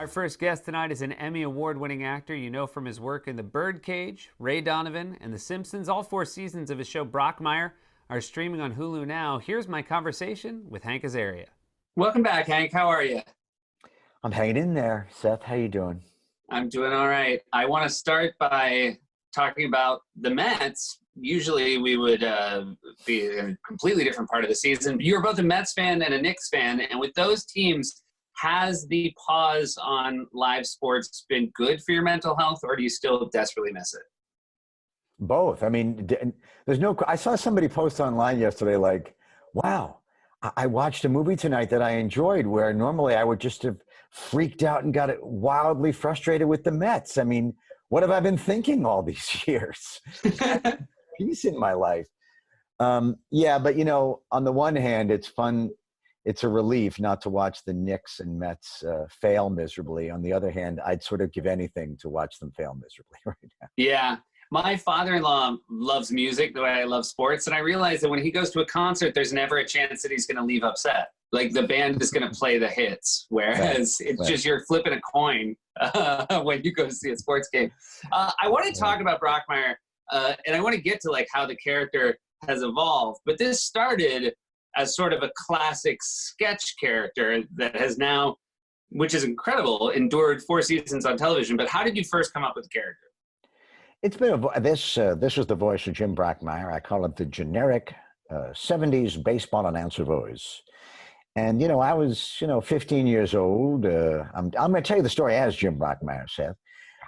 Our first guest tonight is an Emmy Award-winning actor you know from his work in The Birdcage, Ray Donovan, and The Simpsons. All 4 seasons of his show Brockmire are streaming on Hulu now. Here's my conversation with Hank Azaria. Welcome back, Hank. How are you? I'm hanging in there. Seth, how you doing? I'm doing all right. I want to start by talking about the Mets. Usually we would be in a completely different part of the season. You're both a Mets fan and a Knicks fan, and with those teams, has the pause on live sports been good for your mental health, or do you still desperately miss it? Both. I mean, I saw somebody post online yesterday like, wow, I watched a movie tonight that I enjoyed where normally I would just have freaked out and got wildly frustrated with the Mets. I mean, what have I been thinking all these years? Peace in my life. Yeah, but on the one hand, it's fun. It's a relief not to watch the Knicks and Mets fail miserably. On the other hand, I'd sort of give anything to watch them fail miserably right now. Yeah. My father-in-law loves music the way I love sports, and I realize that when he goes to a concert, there's never a chance that he's going to leave upset. Like, the band is going to play the hits, whereas it's just you're flipping a coin when you go to see a sports game. I want to talk about Brockmire, and I want to get to, like, how the character has evolved. But this started as sort of a classic sketch character that has now, which is incredible, endured 4 seasons on television. But how did you first come up with the character? It's been this is the voice of Jim Brockmire. I call it the generic 70s baseball announcer voice. And, I was, 15 years old. I'm going to tell you the story as Jim Brockmire, Seth.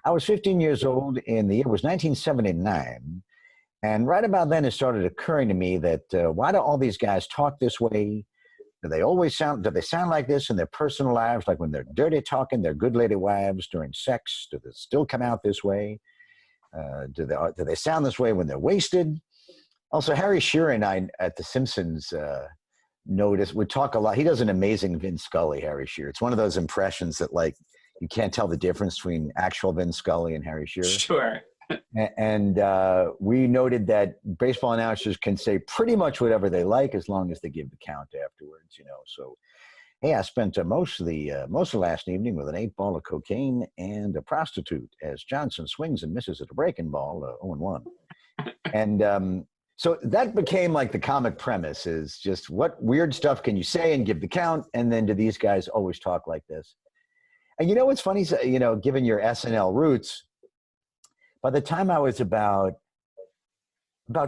I was 15 years old in the year was 1979. And right about then, it started occurring to me that why do all these guys talk this way? Do they sound like this in their personal lives? Like when they're dirty talking, their good lady wives during sex, do they still come out this way? Do they sound this way when they're wasted? Also, Harry Shearer and I at The Simpsons would talk a lot. He does an amazing Vin Scully, Harry Shearer. It's one of those impressions that, like, you can't tell the difference between actual Vin Scully and Harry Shearer. Sure. And we noted that baseball announcers can say pretty much whatever they like as long as they give the count afterwards, So, hey, I spent most of last evening with an 8-ball of cocaine and a prostitute as Johnson swings and misses at a breaking ball, 0-1. And so that became like the comic premise is just what weird stuff can you say and give the count, and then do these guys always talk like this? And what's funny, given your SNL roots, by the time I was about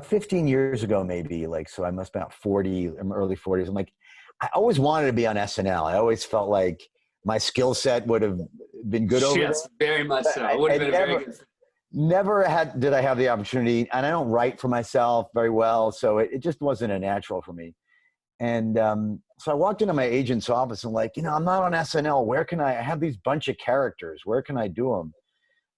15 years ago, maybe, so I must be about 40, early 40s. I'm like, I always wanted to be on SNL. I always felt like my skill set would have been good over there. Yes, very much so. It would have been very good. Never did I have the opportunity, and I don't write for myself very well, so it just wasn't a natural for me. And so I walked into my agent's office and I'm not on SNL. Where can I have these bunch of characters? Where can I do them?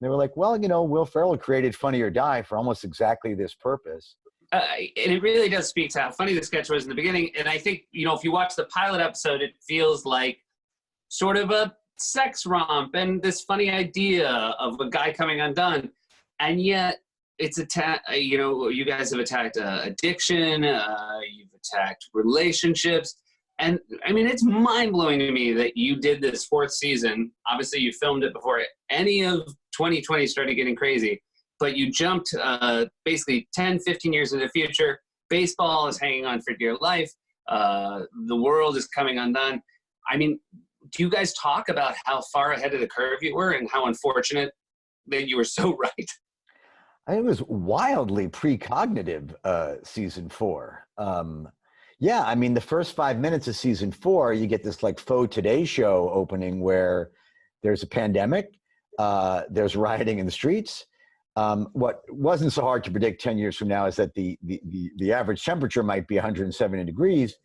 They were like, well, Will Ferrell created Funny or Die for almost exactly this purpose. And it really does speak to how funny the sketch was in the beginning. And I think, if you watch the pilot episode, it feels like sort of a sex romp and this funny idea of a guy coming undone. And yet it's you guys have attacked addiction, you've attacked relationships. And I mean, it's mind blowing to me that you did this 4th season. Obviously, you filmed it before any of 2020 started getting crazy, but you jumped basically 10, 15 years into the future. Baseball is hanging on for dear life. The world is coming undone. I mean, do you guys talk about how far ahead of the curve you were and how unfortunate that you were so right? It was wildly precognitive, season 4. Yeah, I mean, the first 5 minutes of season 4, you get this like faux Today Show opening where there's a pandemic, there's rioting in the streets. What wasn't so hard to predict 10 years from now is that the average temperature might be 170 degrees,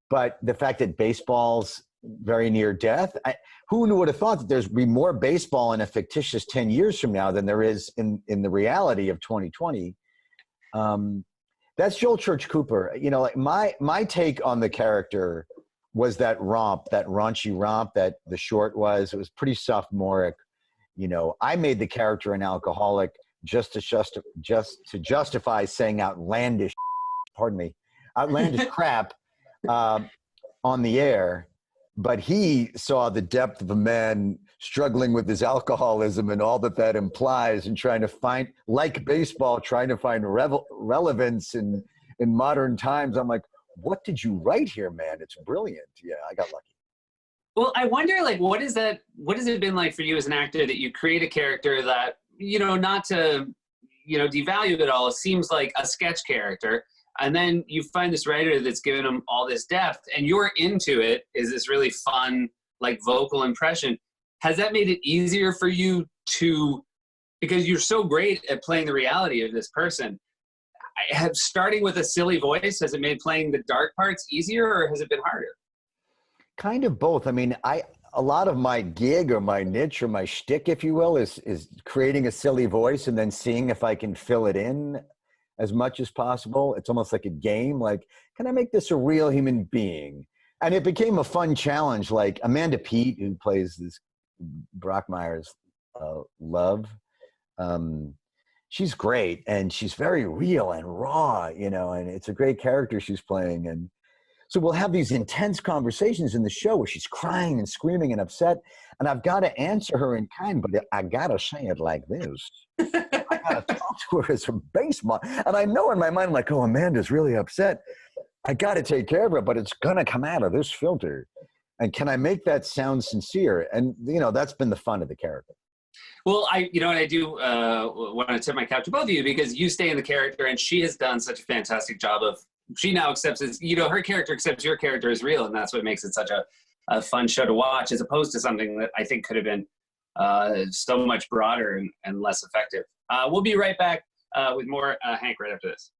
but the fact that baseball's very near death, who would have thought that there's be more baseball in a fictitious 10 years from now than there is in the reality of 2020. That's Joel Church Cooper. Like my take on the character was that raunchy romp that The Short was. It was pretty sophomoric. I made the character an alcoholic just to justify saying outlandish crap on the air. But he saw the depth of a man struggling with his alcoholism and all that that implies, and trying to find, like baseball, trying to find relevance in modern times. I'm like, what did you write here, man? It's brilliant. Yeah, I got lucky. Well, I wonder, like, what has it been like for you as an actor that you create a character that, not to, devalue it all, it seems like a sketch character, and then you find this writer that's given him all this depth, and you're into it, is this really fun, like, vocal impression. Has that made it easier for you to, because you're so great at playing the reality of this person, starting with a silly voice, has it made playing the dark parts easier, or has it been harder? Kind of both. I mean, a lot of my gig or my niche or my shtick, if you will, is creating a silly voice and then seeing if I can fill it in as much as possible. It's almost like a game. Like, can I make this a real human being? And it became a fun challenge. Like Amanda Peet, who plays this Brockmire's love, she's great, and she's very real and raw, and it's a great character she's playing. And so we'll have these intense conversations in the show where she's crying and screaming and upset, and I've got to answer her in kind, but I got to say it like this. I got to talk to her as a baseball. And I know in my mind, I'm like, oh, Amanda's really upset. I got to take care of her, but it's going to come out of this filter. And can I make that sound sincere? And, that's been the fun of the character. Well, I do want to tip my cap to both of you, because you stay in the character, and she has done such a fantastic job of, she now accepts it, her character accepts your character as real, and that's what makes it such a fun show to watch, as opposed to something that I think could have been so much broader and less effective. We'll be right back with more Hank right after this.